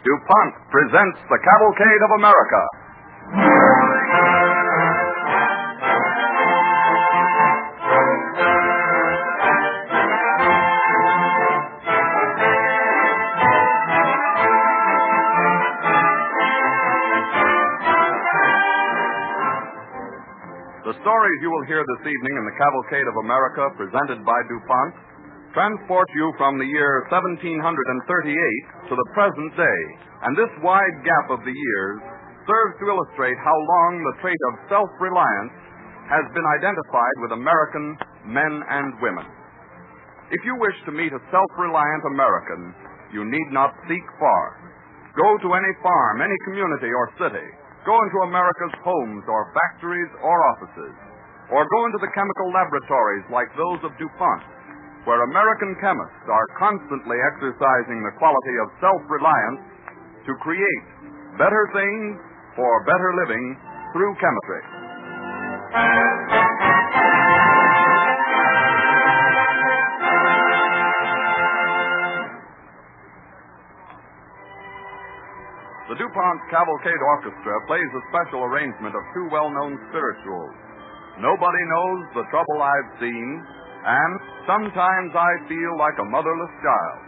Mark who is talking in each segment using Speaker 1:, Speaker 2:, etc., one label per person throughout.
Speaker 1: DuPont presents the Cavalcade of America. The stories you will hear this evening in the Cavalcade of America, presented by DuPont, transport you from the year 1738 to the present day, and this wide gap of the years serves to illustrate how long the trait of self-reliance has been identified with American men and women. If you wish to meet a self-reliant American, you need not seek far. Go to any farm, any community or city. Go into America's homes or factories or offices, or go into the chemical laboratories like those of DuPont, where American chemists are constantly exercising the quality of self-reliance to create better things for better living through chemistry. The DuPont Cavalcade Orchestra plays a special arrangement of two well-known spirituals, Nobody Knows the Trouble I've Seen, and Sometimes I Feel Like a Motherless Child.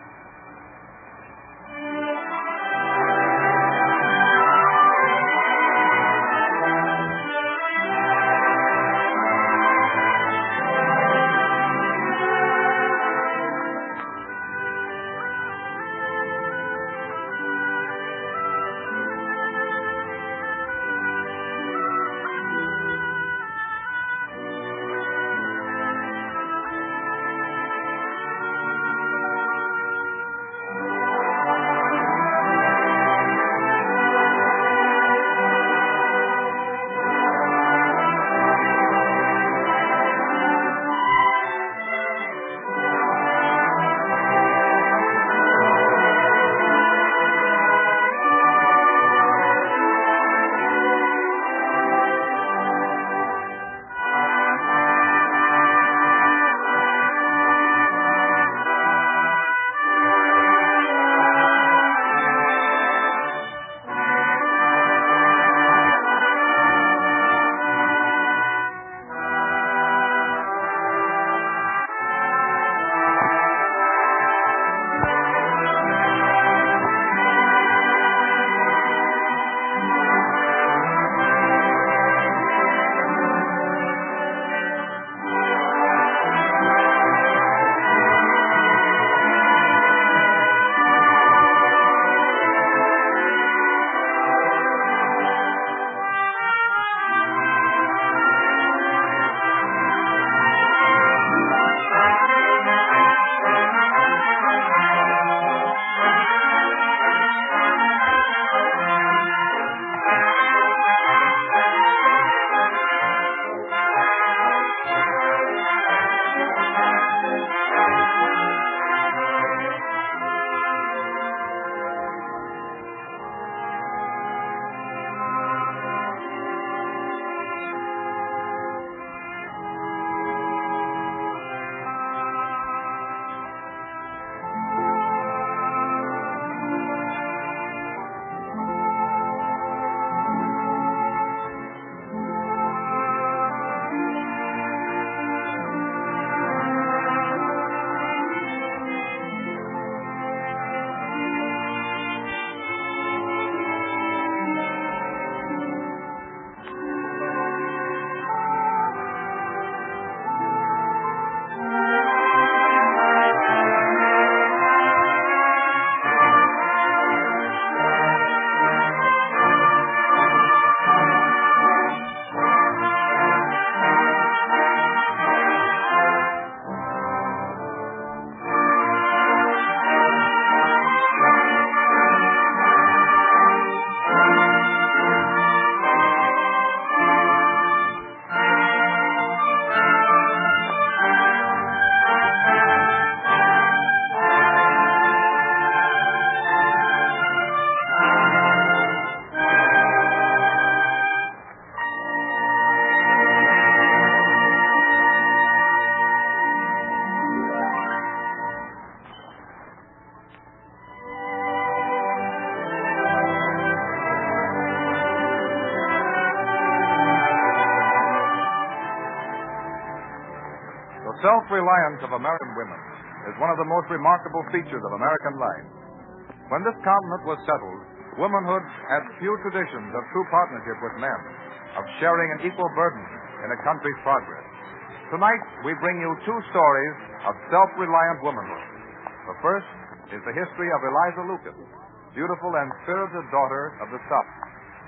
Speaker 2: self-reliance of American women is one of the most remarkable features of American life. When this continent was settled, womanhood had few traditions of true partnership with men, of sharing an equal burden in a country's progress. Tonight, we bring you two stories of self-reliant womanhood. The first is the history of Eliza Lucas, beautiful and spirited daughter of the South,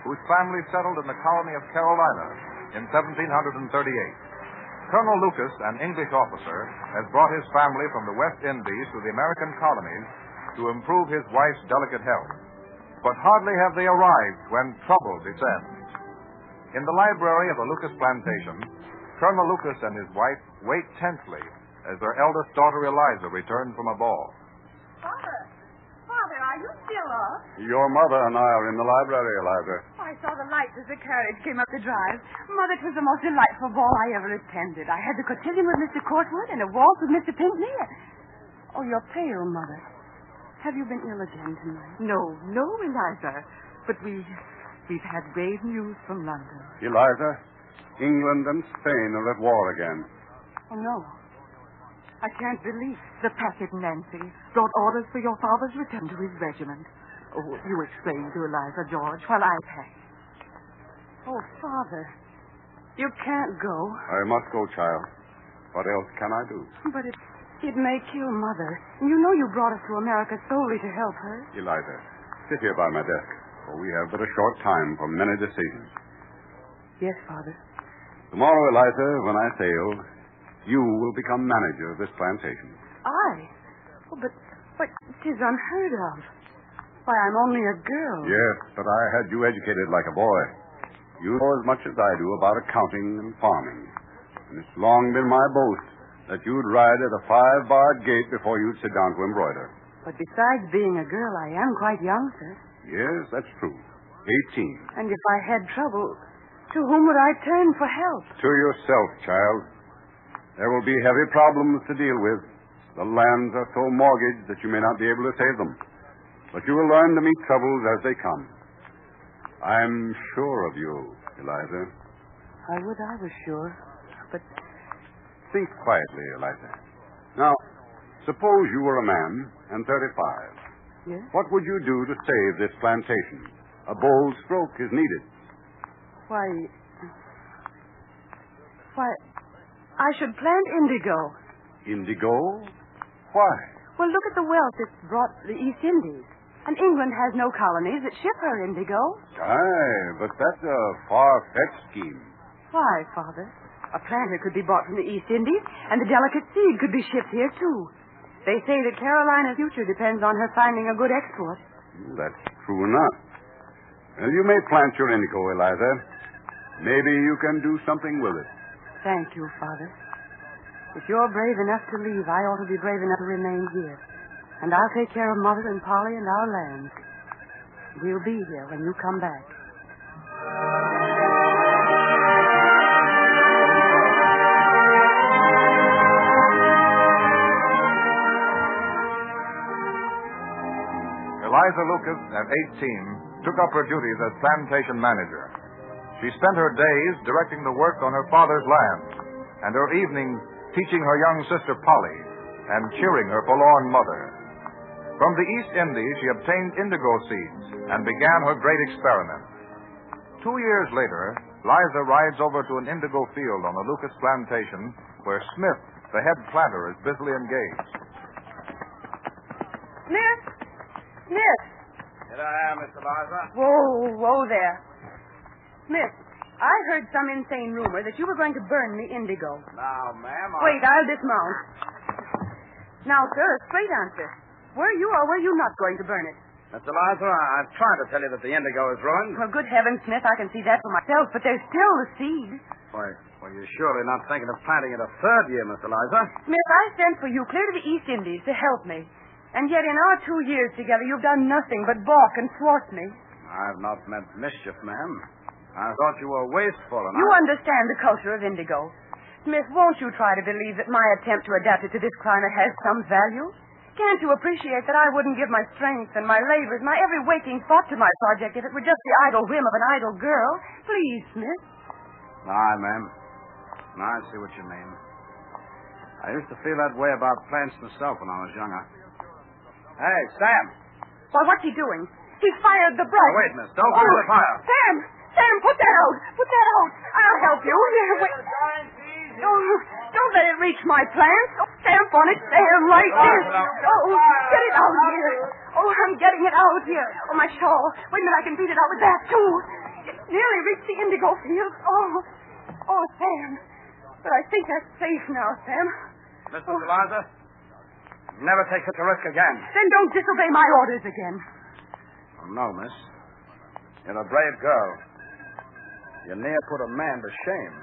Speaker 2: whose family settled in the colony of Carolina in 1738. Colonel Lucas, an English officer, has brought his family from the West Indies to the American colonies to improve his wife's delicate health. But hardly have they arrived when trouble descends. In the library of the Lucas plantation, Colonel Lucas and his wife wait tensely as their eldest daughter Eliza returns from a ball.
Speaker 3: Father, are you still up?
Speaker 1: Your mother and I are in the library, Eliza.
Speaker 3: I saw the lights as the carriage came up the drive. Mother, it was the most delightful ball I ever attended. I had the cotillion with Mr. Courtwood and a waltz with Mr. Pinckney. Oh, you're pale, Mother. Have you been ill again tonight?
Speaker 4: No, Eliza. But we've had grave news from London.
Speaker 1: Eliza, England and Spain are at war again.
Speaker 3: Oh, no. I can't believe it.
Speaker 4: The packet, Nancy, brought orders for your father's return to his regiment. Oh, you explain to Eliza, George, while I pack.
Speaker 3: Oh, Father, you can't go.
Speaker 1: I must go, child. What else can I do?
Speaker 3: But it may kill Mother. You know you brought us to America solely to help her.
Speaker 1: Eliza, sit here by my desk, for we have but a short time for many decisions.
Speaker 3: Yes, Father.
Speaker 1: Tomorrow, Eliza, when I sail, you will become manager of this plantation.
Speaker 3: I? Oh, but 'tis unheard of. Why, I'm only a girl.
Speaker 1: Yes, but I had you educated like a boy. You know as much as I do about accounting and farming. And it's long been my boast that you'd ride at a 5-barred gate before you'd sit down to embroider.
Speaker 3: But besides being a girl, I am quite young, sir.
Speaker 1: Yes, that's true. 18.
Speaker 3: And if I had trouble, to whom would I turn for help?
Speaker 1: To yourself, child. There will be heavy problems to deal with. The lands are so mortgaged that you may not be able to save them. But you will learn to meet troubles as they come. I'm sure of you, Eliza.
Speaker 3: I would I was sure. But
Speaker 1: think quietly, Eliza. Now, suppose you were a man and 35.
Speaker 3: Yes?
Speaker 1: What would you do to save this plantation? A bold stroke is needed.
Speaker 3: Why, I should plant indigo.
Speaker 1: Indigo? Why?
Speaker 3: Well, look at the wealth it's brought the East Indies. And England has no colonies that ship her indigo.
Speaker 1: Aye, but that's a far-fetched scheme.
Speaker 3: Why, Father? A planter could be bought from the East Indies, and the delicate seed could be shipped here, too. They say that Carolina's future depends on her finding a good export.
Speaker 1: That's true enough. Well, you may plant your indigo, Eliza. Maybe you can do something with it.
Speaker 3: Thank you, Father. If you're brave enough to leave, I ought to be brave enough to remain here. And I'll take care of Mother and Polly and our lands. We'll be here when you come back.
Speaker 2: Eliza Lucas, at 18, took up her duties as plantation manager. She spent her days directing the work on her father's land, and her evenings teaching her young sister Polly and cheering her forlorn mother. From the East Indies, she obtained indigo seeds and began her great experiment. 2 years later, Liza rides over to an indigo field on the Lucas plantation where Smith, the head planter, is busily engaged.
Speaker 3: Smith! Smith!
Speaker 5: Here I am, Mr. Liza.
Speaker 3: Whoa there. Smith, I heard some insane rumor that you were going to burn the indigo.
Speaker 5: Now, ma'am,
Speaker 3: Wait, I'll dismount. Now, sir, a straight answer. Were you or were you not going to burn it?
Speaker 5: Mr. Liza, I've tried to tell you that the indigo is ruined.
Speaker 3: Well, good heavens, Smith, I can see that for myself, but there's still the seed.
Speaker 5: Well, you're surely not thinking of planting it a third year, Mr. Liza.
Speaker 3: Smith, I sent for you clear to the East Indies to help me. And yet in our 2 years together, you've done nothing but balk and thwart me.
Speaker 5: I've not meant mischief, ma'am. I thought you were wasteful and
Speaker 3: You understand the culture of indigo. Smith, won't you try to believe that my attempt to adapt it to this climate has some value? Can't you appreciate that I wouldn't give my strength and my labors, my every waking thought to my project if it were just the idle whim of an idle girl? Please, Smith.
Speaker 5: Aye, ma'am. I see what you mean. I used to feel that way about plants myself when I was younger. Hey, Sam!
Speaker 3: Why, what's he doing? He fired the brush.
Speaker 5: Wait, miss. Don't put the fire.
Speaker 3: Sam, put that out. Put that out. I'll help you. Here, wait. Don't let it reach my plants. Stamp on it, Sam, right there. Get it out here. I'm getting it out here. My shawl. Wait a minute, I can beat it out with that, too. It nearly reached the indigo field. Sam. But I think that's safe now, Sam.
Speaker 5: Mrs. Eliza, never take such a risk again.
Speaker 3: Then don't disobey my orders again.
Speaker 5: Oh, no, miss. You're a brave girl. You near put a man to shame.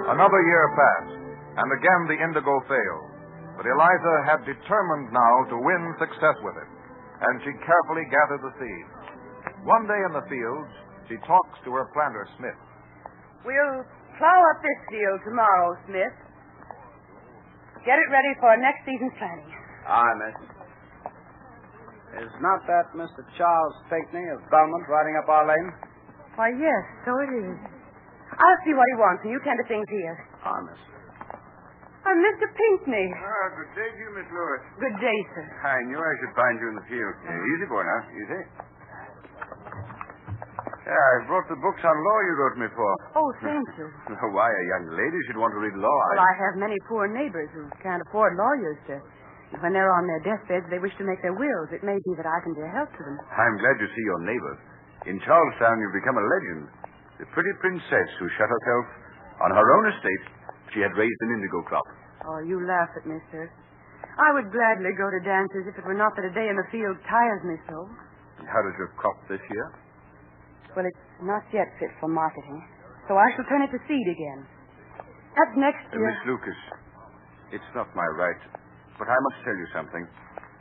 Speaker 2: Another year passed, and again the indigo failed. But Eliza had determined now to win success with it, and she carefully gathered the seeds. One day in the fields, she talks to her planter, Smith.
Speaker 3: We'll plow up this field tomorrow, Smith. Get it ready for next season's planting.
Speaker 5: Aye, miss. Is not that Mr. Charles Pinckney of Belmont riding up our lane?
Speaker 3: Why, yes, so it is. I'll see what he wants, and you tend to things here.
Speaker 5: Aye, miss.
Speaker 3: Mr. Pinckney.
Speaker 6: Good day to you, Miss Lewis.
Speaker 3: Good day, sir.
Speaker 6: I knew I should find you in the field. Easy, boy, now. Easy. Yeah, I brought the books on law you wrote me for.
Speaker 3: Oh, thank you.
Speaker 6: Why a young lady should want to read law?
Speaker 3: Well, I have many poor neighbors who can't afford lawyers, sir. When they're on their deathbeds, they wish to make their wills. It may be that I can be a help to them.
Speaker 6: I'm glad you see your neighbor. In Charlestown, you've become a legend. The pretty princess who shut herself on her own estate. She had raised an indigo crop.
Speaker 3: Oh, you laugh at me, sir. I would gladly go to dances if it were not that a day in the field tires me so.
Speaker 6: And how does your crop this year?
Speaker 3: Well, it's not yet fit for marketing, so I shall turn it to seed again. That's next year.
Speaker 6: Miss Lucas, it's not my right, but I must tell you something,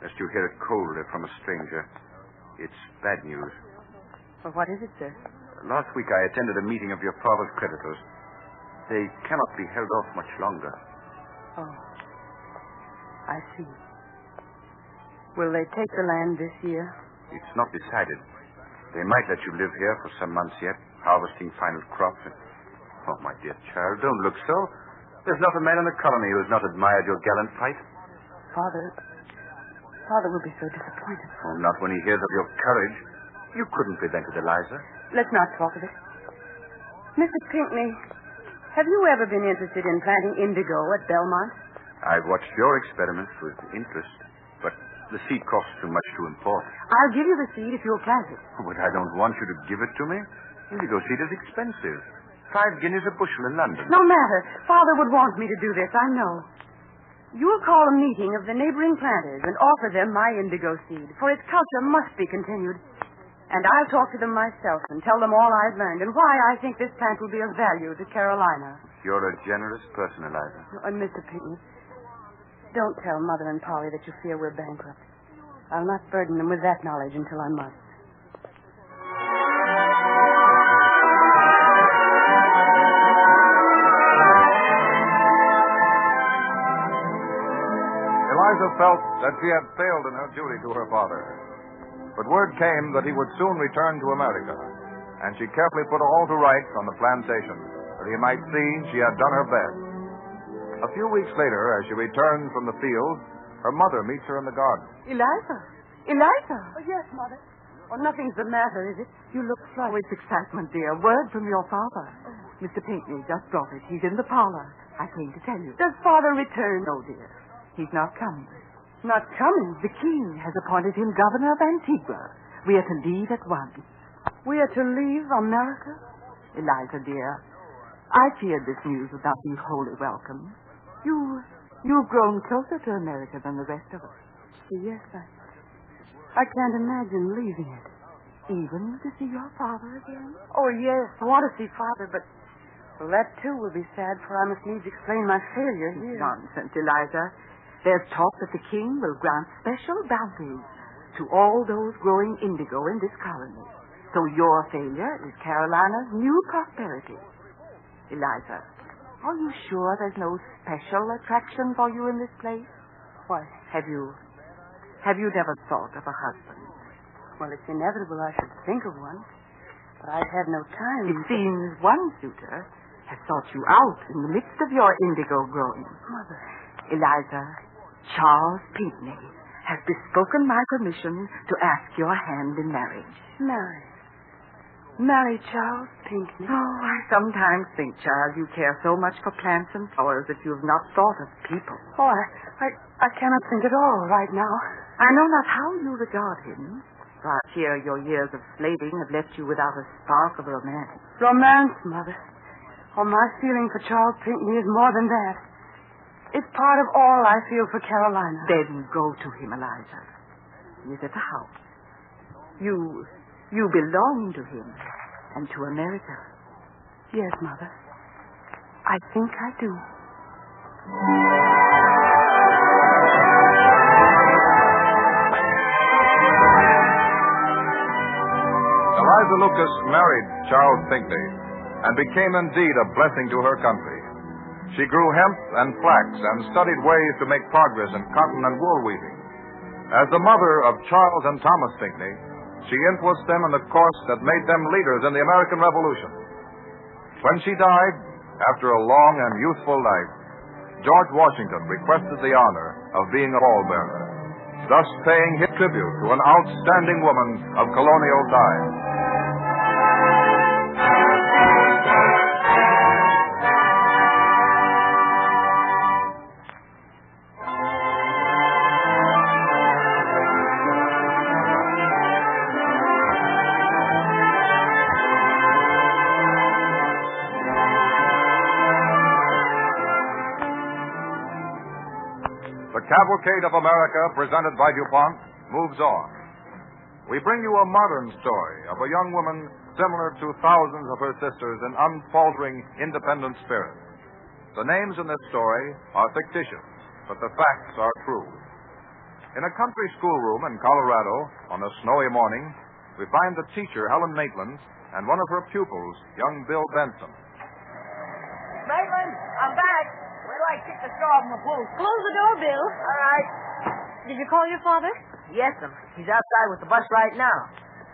Speaker 6: lest you hear it coldly from a stranger. It's bad news.
Speaker 3: Well, what is it, sir?
Speaker 6: Last week I attended a meeting of your father's creditors. They cannot be held off much longer.
Speaker 3: Oh, I see. Will they take the land this year?
Speaker 6: It's not decided. They might let you live here for some months yet, harvesting final crops. Oh, my dear child, don't look so. There's not a man in the colony who has not admired your gallant fight.
Speaker 3: Father will be so disappointed.
Speaker 6: Oh, not when he hears of your courage. You couldn't prevent it, Eliza.
Speaker 3: Let's not talk of it. Mr. Pinckney, have you ever been interested in planting indigo at Belmont?
Speaker 6: I've watched your experiments with interest, but the seed costs too much to import.
Speaker 3: I'll give you the seed if you'll plant it.
Speaker 6: But I don't want you to give it to me. Indigo seed is expensive. 5 guineas a bushel in London.
Speaker 3: No matter. Father would want me to do this, I know. You'll call a meeting of the neighboring planters and offer them my indigo seed, for its culture must be continued. And I'll talk to them myself and tell them all I've learned and why I think this plant will be of value to Carolina.
Speaker 6: You're a generous person, Eliza.
Speaker 3: And Mr. Pinckney, don't tell Mother and Polly that you fear we're bankrupt. I'll not burden them with that knowledge until I must.
Speaker 2: Eliza felt that she had failed in her duty to her father. But word came that he would soon return to America, and she carefully put all to rights on the plantation, that he might see she had done her best. A few weeks later, as she returns from the field, her mother meets her in the garden.
Speaker 4: Eliza!
Speaker 3: Oh, yes, Mother. Oh, nothing's the matter, is it? You look flushed.
Speaker 4: Oh, it's excitement, dear. Word from your father. Mr. Pinckney just brought it. He's in the parlor. I came to tell you.
Speaker 3: Does Father return?
Speaker 4: No, dear. He's not coming.
Speaker 3: Not coming?
Speaker 4: The king has appointed him governor of Antigua. We are to leave at once.
Speaker 3: We are to leave America?
Speaker 4: Eliza, dear, I feared this news would not be wholly welcome. You've grown closer to America than the rest of us.
Speaker 3: Yes, I can't imagine leaving it.
Speaker 4: Even to see your father again?
Speaker 3: Oh, yes, I want to see Father, but well, that too will be sad, for I must needs explain my failure here.
Speaker 4: Nonsense, Eliza. There's talk that the king will grant special bounties to all those growing indigo in this colony. So your failure is Carolina's new prosperity. Eliza, are you sure there's no special attraction for you in this place?
Speaker 3: Why,
Speaker 4: Have you never thought of a husband?
Speaker 3: Well, it's inevitable I should think of one, but I've had no time.
Speaker 4: It seems one suitor has sought you out in the midst of your indigo growing.
Speaker 3: Mother.
Speaker 4: Eliza, Charles Pinckney has bespoken my permission to ask your hand in marriage.
Speaker 3: Marry Charles Pinckney?
Speaker 4: Oh, I sometimes think, child, you care so much for plants and flowers that you have not thought of people.
Speaker 3: Oh, I cannot think at all right now.
Speaker 4: I know not how you regard him. For I fear your years of slaving have left you without a spark of romance.
Speaker 3: Romance, Mother? Oh, my feeling for Charles Pinckney is more than that. It's part of all I feel for Carolina.
Speaker 4: Then go to him, Eliza. He is at the house. You belong to him and to America.
Speaker 3: Yes, Mother. I think I do.
Speaker 2: Eliza Lucas married Charles Pinckney and became indeed a blessing to her country. She grew hemp and flax and studied ways to make progress in cotton and wool weaving. As the mother of Charles and Thomas Pinckney, she influenced them in the course that made them leaders in the American Revolution. When she died, after a long and youthful life, George Washington requested the honor of being a pallbearer, thus paying his tribute to an outstanding woman of colonial times. The Cavalcade of America, presented by DuPont, moves on. We bring you a modern story of a young woman similar to thousands of her sisters in unfaltering, independent spirit. The names in this story are fictitious, but the facts are true. In a country schoolroom in Colorado, on a snowy morning, we find the teacher, Helen Maitland, and one of her pupils, young Bill Benson.
Speaker 7: Maitland, I'm back. Where do I kick the straw from the pool?
Speaker 8: Close the door, Bill.
Speaker 7: All right.
Speaker 8: Did you call your father?
Speaker 7: Yes, he's outside with the bus right now.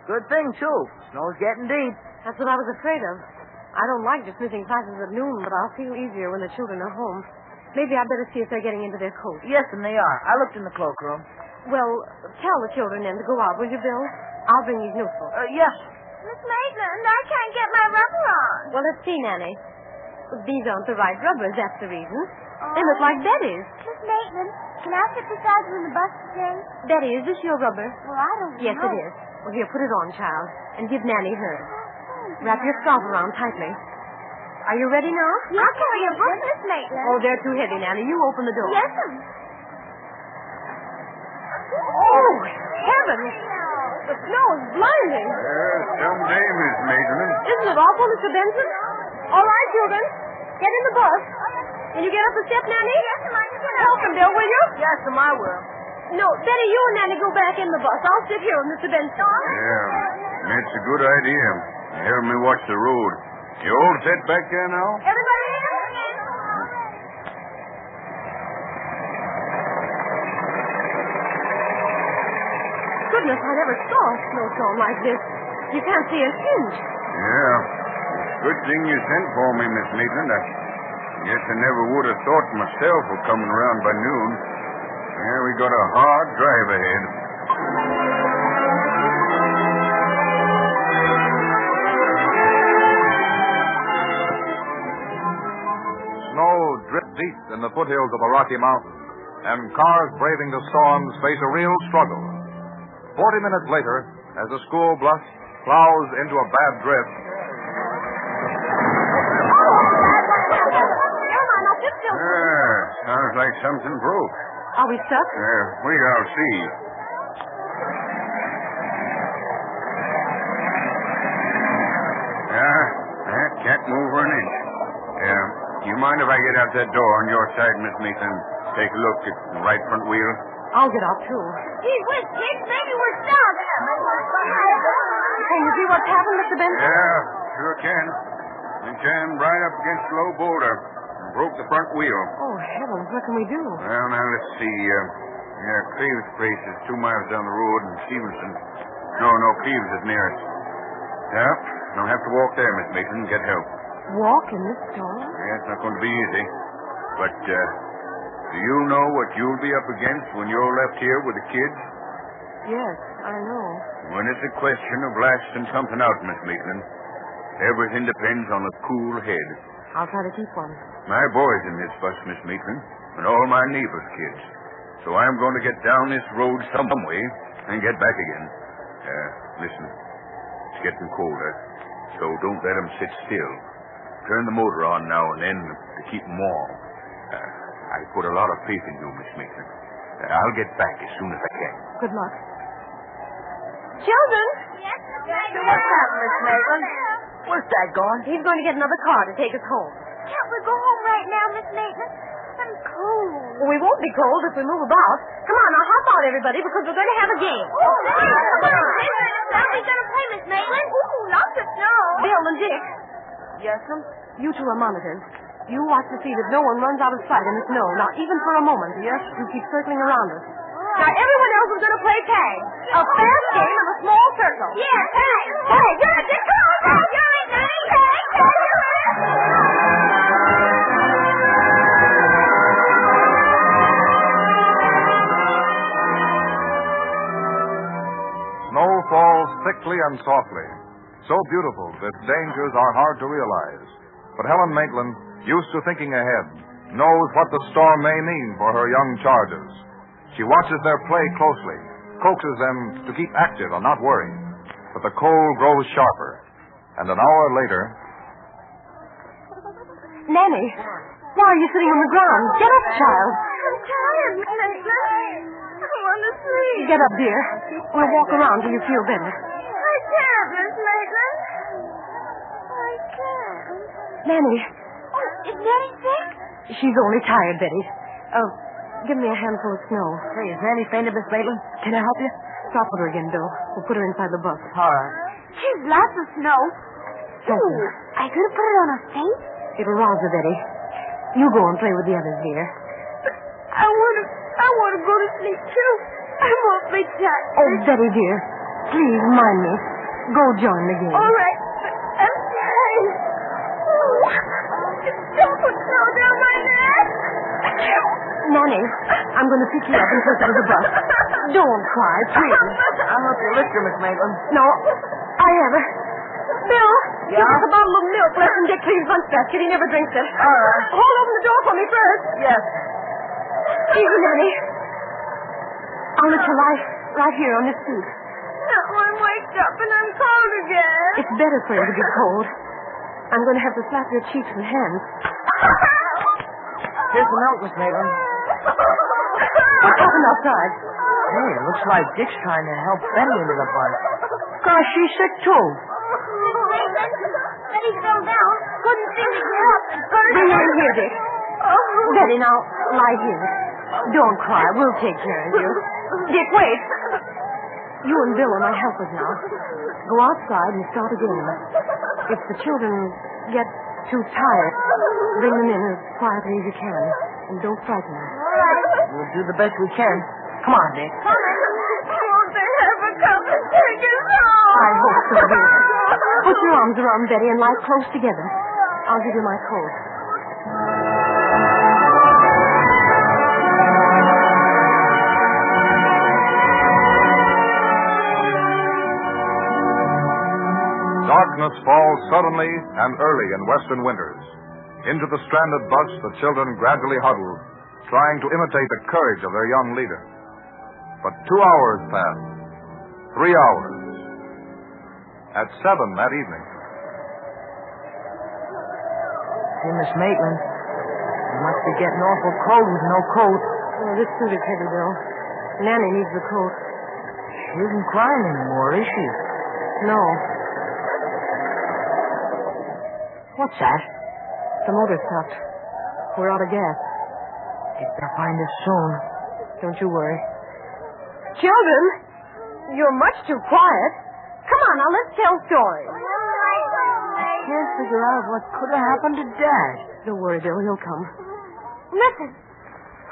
Speaker 7: Good thing, too. Snow's getting deep.
Speaker 8: That's what I was afraid of. I don't like dismissing classes at noon, but I'll feel easier when the children are home. Maybe I'd better see if they're getting into their coats.
Speaker 7: Yes, and they are. I looked in the cloakroom.
Speaker 8: Well, tell the children then to go out, will you, Bill? I'll bring these notebooks.
Speaker 7: Yes.
Speaker 9: Miss Maitland, I can't get my rubber on.
Speaker 8: Well, let's see, Nanny. These aren't the right rubbers, that's the reason. They look like Betty's.
Speaker 9: Miss Maitland, can I sit beside you in the bus today?
Speaker 8: Betty, is this your rubber?
Speaker 9: Well, I don't know.
Speaker 8: Yes, it is. Well, here, put it on, child, and give Nanny hers. Wrap your scarf around tightly. Are you ready now?
Speaker 9: I'll carry your book, Miss Maitland.
Speaker 8: Oh, they're too heavy, Nanny. You open the door.
Speaker 9: Yes, ma'am.
Speaker 8: Oh, heavens! The snow is blinding.
Speaker 6: Some day, Miss Maitland.
Speaker 8: Isn't it awful, Mr. Benson? All right, children. Get in the bus. Can you get up the step, Nanny?
Speaker 9: Yes, ma'am.
Speaker 8: Help him, Bill, will you?
Speaker 7: Yes, I will.
Speaker 8: No, Betty, you and Nanny go back in the bus. I'll sit here with Mr. Benson.
Speaker 6: Yeah, that's a good idea. Help me watch the road. You all set back there now?
Speaker 9: Everybody in?
Speaker 8: Goodness, I never saw a snowstorm like this. You can't see a hinge.
Speaker 6: Yeah. Good thing you sent for me, Miss Maitland. I guess I never would have thought myself of coming around by noon. Yeah, we got a hard drive ahead.
Speaker 2: Snow drips deep in the foothills of the Rocky Mountains, and cars braving the storms face a real struggle. 40 minutes later, as the school bus plows into a bad drift,
Speaker 6: Sounds like something broke.
Speaker 8: Are we stuck?
Speaker 6: We shall see. Can't move her an inch. You mind if I get out that door on your side, Miss Maitland? Take a look at the right front wheel.
Speaker 8: I'll get out, too.
Speaker 9: Gee whiz, kids, maybe we're stuck.
Speaker 8: Can you see what's happened, Mr. Benson?
Speaker 6: Yeah, sure can. We jammed right up against a low boulder and broke the front wheel.
Speaker 8: Oh, heavens, what can we do?
Speaker 6: Well, now, let's see. Yeah, Cleve's place is 2 miles down the road, and Stevenson. No, Cleve's is nearest. Yeah, I'll have to walk there, Miss Mason, and get help.
Speaker 8: Walk in this storm?
Speaker 6: Yeah, it's not going to be easy. But, do you know what you'll be up against when you're left here with the kids?
Speaker 8: Yes, I know.
Speaker 6: When it's a question of lasting something out, Miss Maitland, everything depends on a cool head.
Speaker 8: I'll try to keep one.
Speaker 6: My boy's in this bus, Miss Maitland, and all my neighbors' kids. So I'm going to get down this road some way and get back again. Listen, it's getting colder, so don't let 'em sit still. Turn the motor on now and then to keep 'em warm. I put a lot of faith in you, Miss Maitland. I'll get back as soon as I can.
Speaker 8: Good luck. Children!
Speaker 9: Yes,
Speaker 7: What's happened, Miss Maitland? Where's Dad going?
Speaker 8: He's going to get another car to take us home.
Speaker 9: Can't we go home right now, Miss Maitland? I'm cold.
Speaker 8: Well, we won't be cold if we move about. Come on, now hop out, everybody, because we're going to have a game.
Speaker 9: Come on. How are we going to play, Miss Maitland? Ooh, lots of snow.
Speaker 8: Bill and Dick,
Speaker 7: Yes, ma'am?
Speaker 8: you two are monitors. You watch to see that no one runs out of sight in the snow, not even for a moment. Yes. You keep circling around us. Now, everyone else is going to play tag. A fast game in a small circle.
Speaker 9: Yeah, tag. Hey, you're it, Dick. Come on, tag. You're it, Nanny. Tag, you're it.
Speaker 2: Snow falls thickly and softly. So beautiful that dangers are hard to realize. But Helen Maitland, used to thinking ahead, knows what the storm may mean for her young charges. She watches their play closely, coaxes them to keep active and not worry. But the cold grows sharper. And an hour later...
Speaker 8: Nanny, why are you sitting on the ground? Get up, child.
Speaker 9: I'm tired, Miss Maitland. I want to sleep.
Speaker 8: Get up, dear. We'll walk around till you feel better.
Speaker 9: I can't, Miss Maitland. I can't.
Speaker 8: Nanny,
Speaker 9: Oh, is Nanny sick?
Speaker 8: she's only tired, Betty. Give me a handful of snow.
Speaker 7: Hey, is Nanny fainted, Miss Maitland?
Speaker 8: Can I help you? Stop with her again, Bill. We'll put her inside the bus.
Speaker 7: All right.
Speaker 9: She's lots of snow.
Speaker 8: Thank you.
Speaker 9: I could have put it on her face.
Speaker 8: It'll rouse her, Betty. You go and play with the others, dear.
Speaker 9: I want to go to sleep, too. I'm awfully tired.
Speaker 8: Oh, Betty, dear. Please, mind me. Go join the game.
Speaker 9: All right, but I'm tired. Oh, don't put snow down my neck.
Speaker 8: Nanny, I'm going to pick you up and take you to the bus. Don't cry, please.
Speaker 7: I'll help you lift her, Miss Maitland.
Speaker 8: No, I have her. Bill, give us a bottle of milk left in Dick Cleve's lunch basket. He never drinks it.
Speaker 7: All right.
Speaker 8: Hold open the door for me first.
Speaker 7: Yes.
Speaker 8: Easy, Nanny. I'll let you lie right here on this seat.
Speaker 9: Now I'm waked up and I'm cold again.
Speaker 8: It's better for you to be cold. I'm going to have to slap your cheeks and hands.
Speaker 7: Here's the milk, Miss Maitland.
Speaker 8: What's happened outside?
Speaker 7: Hey, it looks like Dick's trying to help Betty into the bus.
Speaker 8: Gosh, she's sick, too.
Speaker 9: Miss Maitland, Betty fell down. Couldn't seem to get up.
Speaker 8: Bring her in here, Dick. Betty, now, lie here. Don't cry. We'll take care of you. Dick, wait. You and Bill are my helpers now. Go outside and start a game. If the children get too tired, bring them in as quietly as you can. And don't frighten them.
Speaker 9: All right.
Speaker 7: We'll do the best we can. Come on, Dick.
Speaker 9: Won't they ever come and take us home?
Speaker 8: I hope so, dear. Put your arms around Betty and lie close together. I'll give you my coat.
Speaker 2: Darkness falls suddenly and early in western winters. Into the stranded bus, the children gradually huddle, trying to imitate the courage of their young leader. But 2 hours pass. 3 hours. At 7 that evening.
Speaker 7: Hey, Miss Maitland, you must be getting awful cold with no coat.
Speaker 8: Oh, this suit is heavy, Bill. Nanny needs the coat.
Speaker 7: She isn't crying anymore, is she?
Speaker 8: No.
Speaker 7: What's that?
Speaker 8: The motor stopped. We're out of gas.
Speaker 7: They better find us soon.
Speaker 8: Don't you worry. Children, you're much too quiet. Come on, now let's tell stories.
Speaker 7: I can't figure out what could have happened to Dad.
Speaker 8: Don't worry, Bill. He'll come.
Speaker 9: Listen.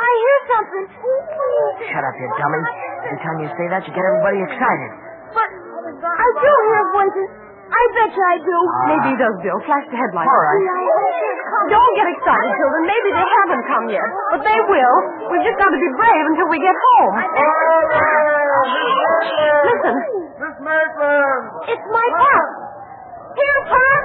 Speaker 9: I hear something.
Speaker 7: Shut up, you dummy. Every time you say that, you get everybody excited.
Speaker 9: But I do hear voices. I bet you I do.
Speaker 8: Maybe he does, Bill. Flash the headlights.
Speaker 7: All right.
Speaker 8: Don't get excited, children. Maybe they haven't come yet. But they will. We've just got to be brave until we get home. Listen.
Speaker 2: Miss Maitland!
Speaker 9: It's my Pop. Here, Pop.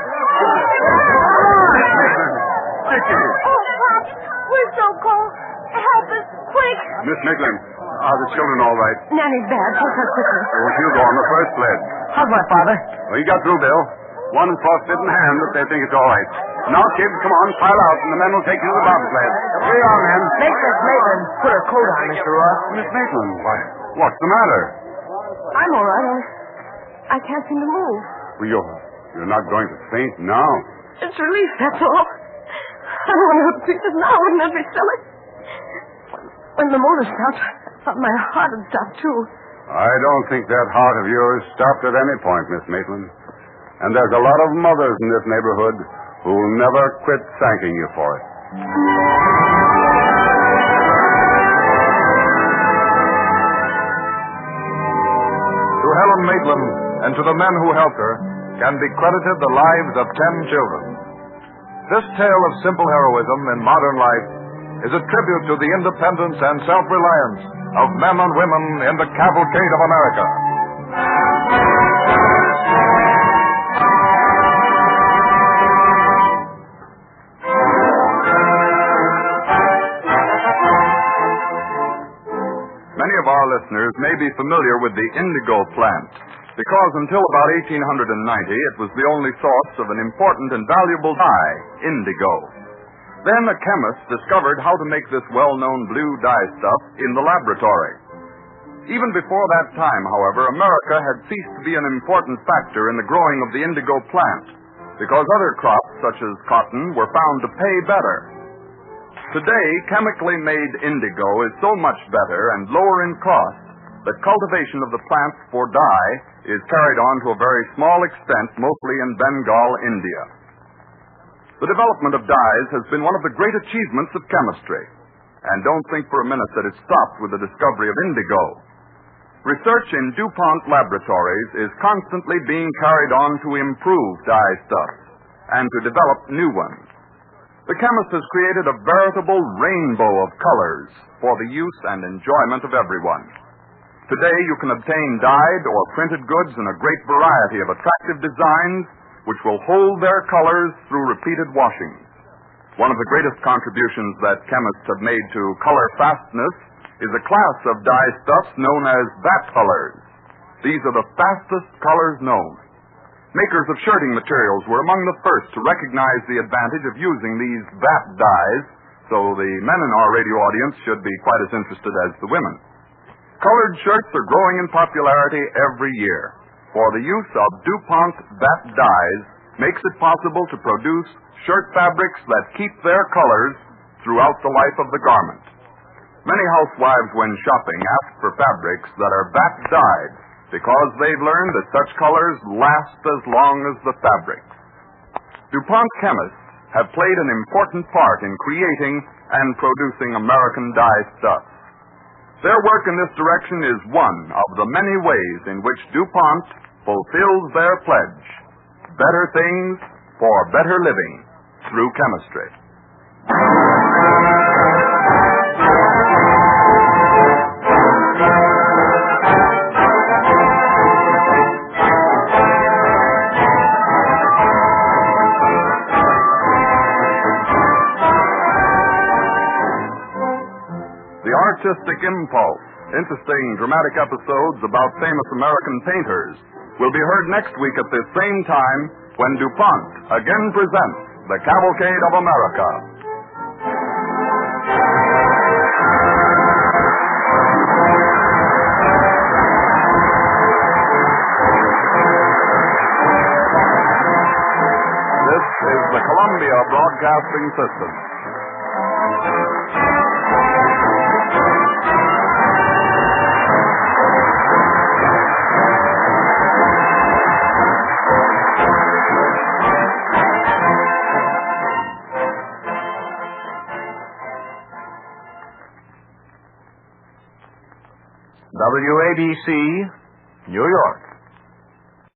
Speaker 9: Oh, Pop, we're so cold. Help us, quick.
Speaker 6: Miss Maitland, are the children all right?
Speaker 8: Nanny's bad. Take her quickly.
Speaker 6: Oh, she'll go on the first sled.
Speaker 7: How's my father?
Speaker 6: Well, he got through, Bill. One frostbitten hand, but they think it's all right. Now, kids, come on, pile out, and the men will take you to the bobsled. Hurry on, men.
Speaker 7: Make Miss Maitland put her coat on, Mr. Ross.
Speaker 6: Miss Maitland, what's the matter?
Speaker 8: I'm all right. I can't seem to move.
Speaker 6: Well, you're not going to faint now.
Speaker 8: It's relief, that's all. I don't want to go to pieces now. Wouldn't that be silly? When the motor stopped, I thought my heart had stopped, too.
Speaker 6: I don't think that heart of yours stopped at any point, Miss Maitland. And there's a lot of mothers in this neighborhood who'll never quit thanking you for it.
Speaker 2: To Helen Maitland and to the men who helped her can be credited the lives of 10 children. This tale of simple heroism in modern life is a tribute to the independence and self-reliance of men and women in the Cavalcade of America.
Speaker 1: Many of our listeners may be familiar with the indigo plant, because until about 1890 it was the only source of an important and valuable dye, indigo. Then a chemist discovered how to make this well-known blue dye stuff in the laboratory. Even before that time, however, America had ceased to be an important factor in the growing of the indigo plant, because other crops, such as cotton, were found to pay better. Today, chemically made indigo is so much better and lower in cost that cultivation of the plant for dye is carried on to a very small extent, mostly in Bengal, India. The development of dyes has been one of the great achievements of chemistry. And don't think for a minute that it stopped with the discovery of indigo. Research in DuPont laboratories is constantly being carried on to improve dye stuffs and to develop new ones. The chemist has created a veritable rainbow of colors for the use and enjoyment of everyone. Today you can obtain dyed or printed goods in a great variety of attractive designs which will hold their colors through repeated washings. One of the greatest contributions that chemists have made to color fastness is a class of dye stuffs known as vat colors. These are the fastest colors known. Makers of shirting materials were among the first to recognize the advantage of using these vat dyes, so the men in our radio audience should be quite as interested as the women. Colored shirts are growing in popularity every year, for the use of DuPont vat dyes makes it possible to produce shirt fabrics that keep their colors throughout the life of the garment. Many housewives, when shopping, ask for fabrics that are vat dyed because they've learned that such colors last as long as the fabrics. DuPont chemists have played an important part in creating and producing American dye stuffs. Their work in this direction is one of the many ways in which DuPont fulfills their pledge: better things for better living through chemistry. Artistic impulse, interesting dramatic episodes about famous American painters will be heard next week at this same time when DuPont again presents the Cavalcade of America. This is the Columbia Broadcasting System.
Speaker 10: WABC, New York.